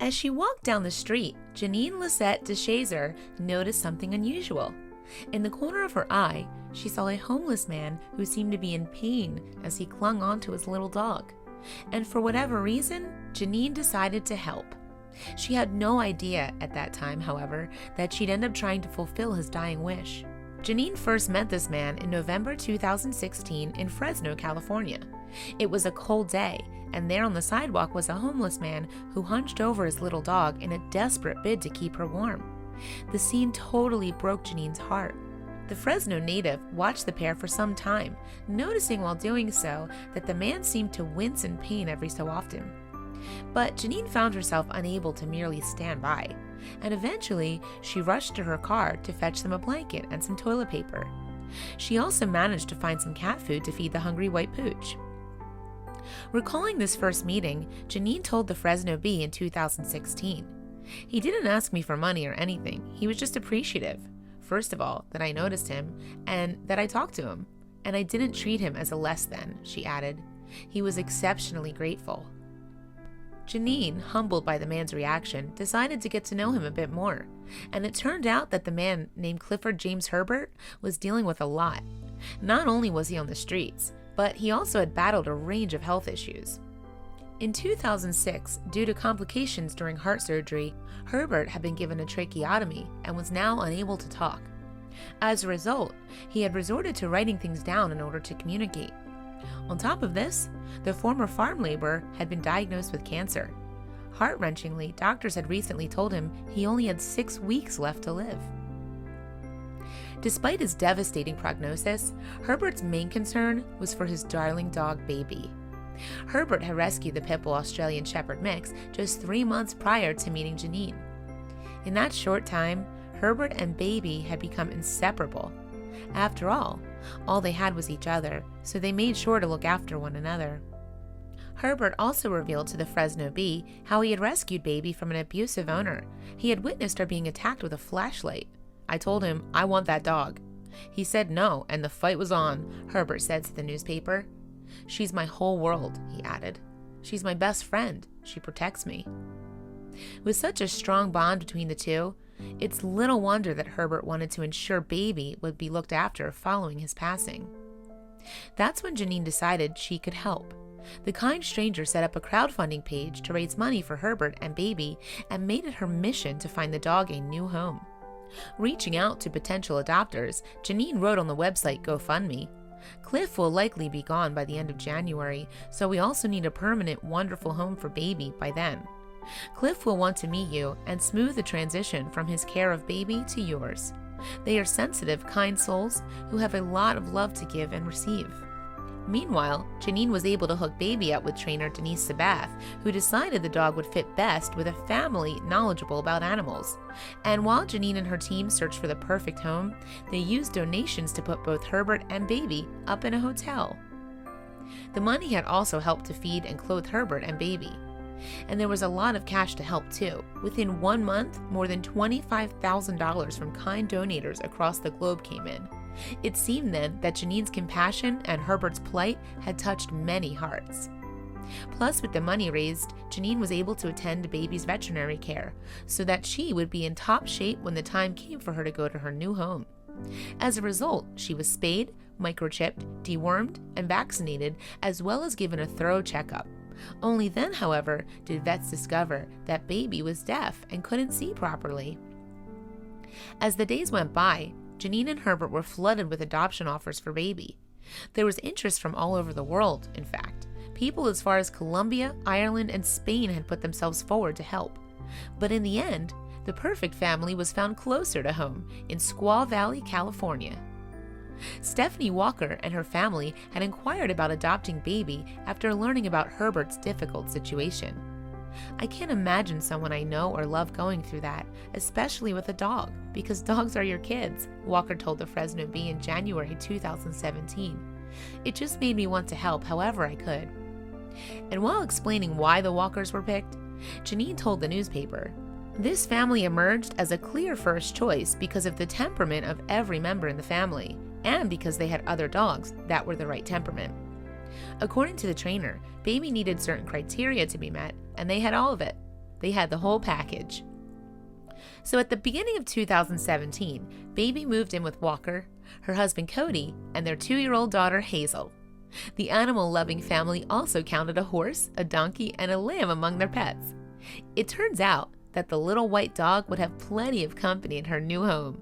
As she walked down the street, Jenine-Lacette DShazer noticed something unusual. In the corner of her eye, she saw a homeless man who seemed to be in pain as he clung onto his little dog. And for whatever reason, Jenine decided to help. She had no idea at that time, however, that she'd end up trying to fulfill his dying wish. Jenine first met this man in November 2016 in Fresno, California. It was a cold day, and there on the sidewalk was a homeless man who hunched over his little dog in a desperate bid to keep her warm. The scene totally broke Janine's heart. The Fresno native watched the pair for some time, noticing while doing so that the man seemed to wince in pain every so often. But Jenine found herself unable to merely stand by, and eventually she rushed to her car to fetch them a blanket and some toilet paper. She also managed to find some cat food to feed the hungry white pooch. Recalling this first meeting, Jenine told the Fresno Bee in 2016, "He didn't ask me for money or anything. He was just appreciative. First of all, that I noticed him, and that I talked to him. And I didn't treat him as a less than," she added. "He was exceptionally grateful." Jenine, humbled by the man's reaction, decided to get to know him a bit more. And it turned out that the man, named Clifford James Herbert, was dealing with a lot. Not only was he on the streets, but he also had battled a range of health issues. In 2006, due to complications during heart surgery, Herbert had been given a tracheotomy and was now unable to talk. As a result, he had resorted to writing things down in order to communicate. On top of this, the former farm laborer had been diagnosed with cancer. Heart-wrenchingly, doctors had recently told him he only had 6 weeks left to live. Despite his devastating prognosis, Herbert's main concern was for his darling dog, Baby. Herbert had rescued the Pitbull Australian Shepherd mix just 3 months prior to meeting Jenine. In that short time, Herbert and Baby had become inseparable. After all they had was each other, so they made sure to look after one another. Herbert also revealed to the Fresno Bee how he had rescued Baby from an abusive owner. He had witnessed her being attacked with a flashlight. "I told him, I want that dog. He said no, and the fight was on," Herbert said to the newspaper. "She's my whole world," he added. "She's my best friend. She protects me." With such a strong bond between the two, it's little wonder that Herbert wanted to ensure Baby would be looked after following his passing. That's when Jenine decided she could help. The kind stranger set up a crowdfunding page to raise money for Herbert and Baby and made it her mission to find the dog a new home. Reaching out to potential adopters, Jenine wrote on the website GoFundMe, "Cliff will likely be gone by the end of January, so we also need a permanent, wonderful home for Baby by then. Cliff will want to meet you and smooth the transition from his care of Baby to yours. They are sensitive, kind souls who have a lot of love to give and receive." Meanwhile, Jenine was able to hook Baby up with trainer Denise Sabath, who decided the dog would fit best with a family knowledgeable about animals. And while Jenine and her team searched for the perfect home, they used donations to put both Herbert and Baby up in a hotel. The money had also helped to feed and clothe Herbert and Baby. And there was a lot of cash to help too. Within 1 month, more than $25,000 from kind donators across the globe came in. It seemed then that Janine's compassion and Herbert's plight had touched many hearts. Plus, with the money raised, Jenine was able to attend Baby's veterinary care so that she would be in top shape when the time came for her to go to her new home. As a result, she was spayed, microchipped, dewormed, and vaccinated, as well as given a thorough checkup. Only then, however, did vets discover that Baby was deaf and couldn't see properly. As the days went by, Jenine and Herbert were flooded with adoption offers for Baby. There was interest from all over the world, in fact. People as far as Colombia, Ireland, and Spain had put themselves forward to help. But in the end, the perfect family was found closer to home, in Squaw Valley, California. Stephanie Walker and her family had inquired about adopting Baby after learning about Herbert's difficult situation. "I can't imagine someone I know or love going through that, especially with a dog, because dogs are your kids," Walker told the Fresno Bee in January 2017. "It just made me want to help however I could." And while explaining why the Walkers were picked, Jenine told the newspaper, This family emerged as a clear first choice because of the temperament of every member in the family, and because they had other dogs that were the right temperament. According to the trainer, Baby needed certain criteria to be met, and they had all of it. They had the whole package. So at the beginning of 2017, Baby moved in with Walker, her husband Cody, and their 2-year-old daughter Hazel. The animal-loving family also counted a horse, a donkey, and a lamb among their pets. It turns out that the little white dog would have plenty of company in her new home.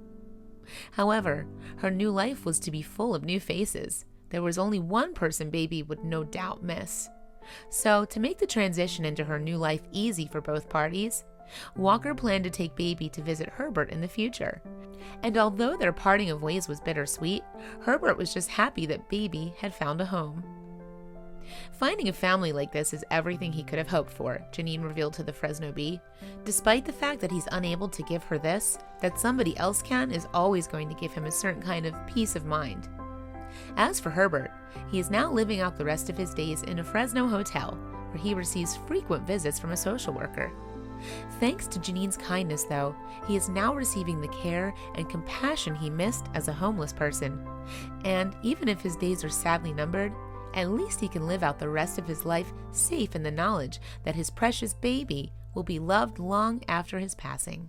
However, her new life was to be full of new faces. There was only one person Baby would no doubt miss. So, to make the transition into her new life easy for both parties, Walker planned to take Baby to visit Herbert in the future. And although their parting of ways was bittersweet, Herbert was just happy that Baby had found a home. Finding a family like this is everything he could have hoped for, Jenine revealed to the Fresno Bee. Despite the fact that he's unable to give her this, that somebody else can is always going to give him a certain kind of peace of mind. As for Herbert, he is now living out the rest of his days in a Fresno hotel, where he receives frequent visits from a social worker. Thanks to Janine's kindness, though, he is now receiving the care and compassion he missed as a homeless person. And even if his days are sadly numbered, at least he can live out the rest of his life safe in the knowledge that his precious Baby will be loved long after his passing.